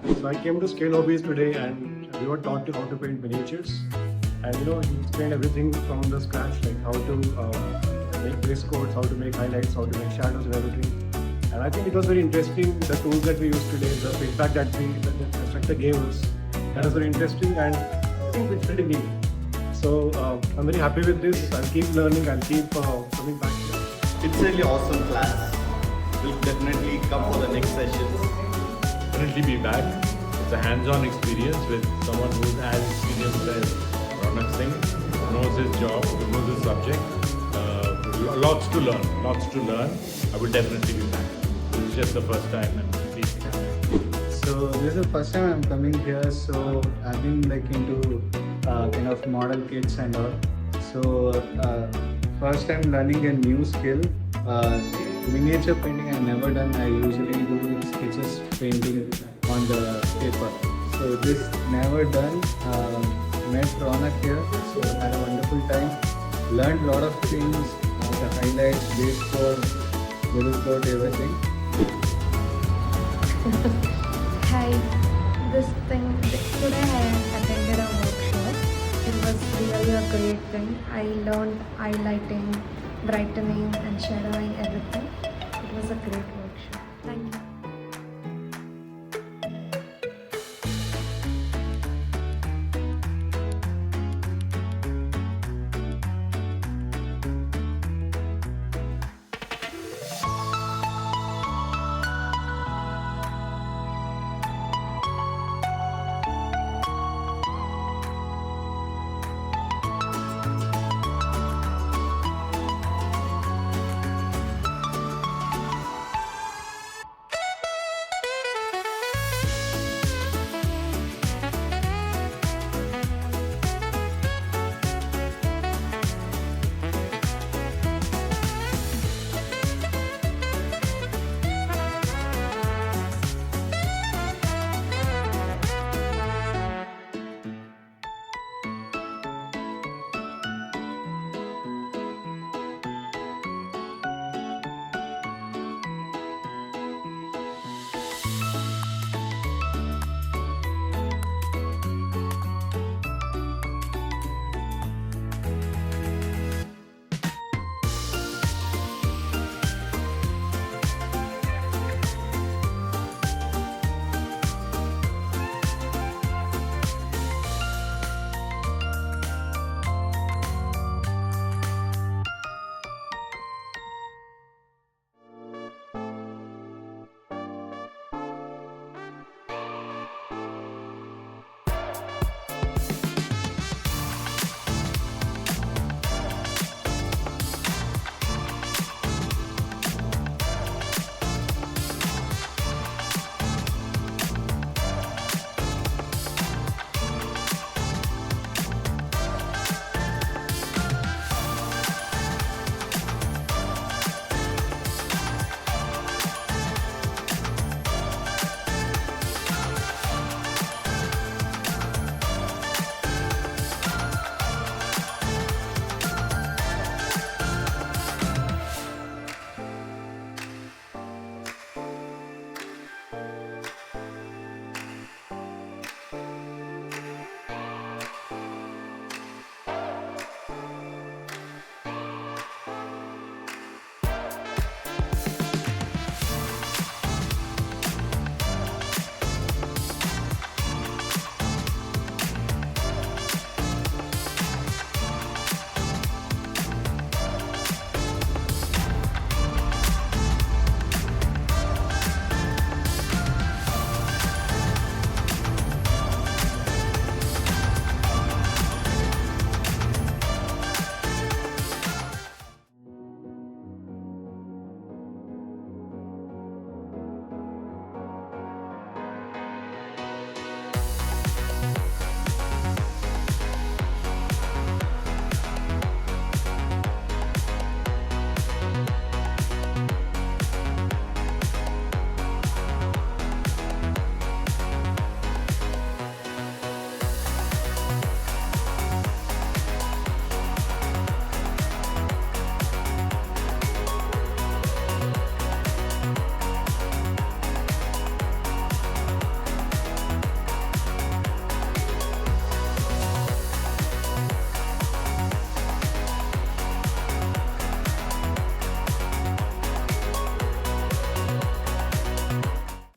So I came to Scale Hobbies today and we were taught how to paint miniatures. And he explained everything from the scratch, like how to make base coats, how to make highlights, how to make shadows and everything. And I think it was very interesting, the tools that we used today, the feedback that the instructor gave us. That was very interesting and I think it's pretty neat. So I'm very happy with this. I'll keep learning, I'll keep coming back here. It's really awesome class. We'll definitely come for the next sessions. Definitely be back. It's a hands-on experience with someone who's as experienced as Ronak Singh, knows his job, knows his subject. Lots to learn. I will definitely be back. This is just the first time and please. So this is the first time I'm coming here. So I've been like into kind of model kits and all. So first time learning a new skill. Miniature painting I've never done. I usually do sketches painting on the paper. So this never done. Met Ronak here. So had a wonderful time. Learned a lot of things. The highlights, base coat, middle coat, everything. Hi, today I attended a workshop. It was really a great thing. I learned highlighting, brightening and shading.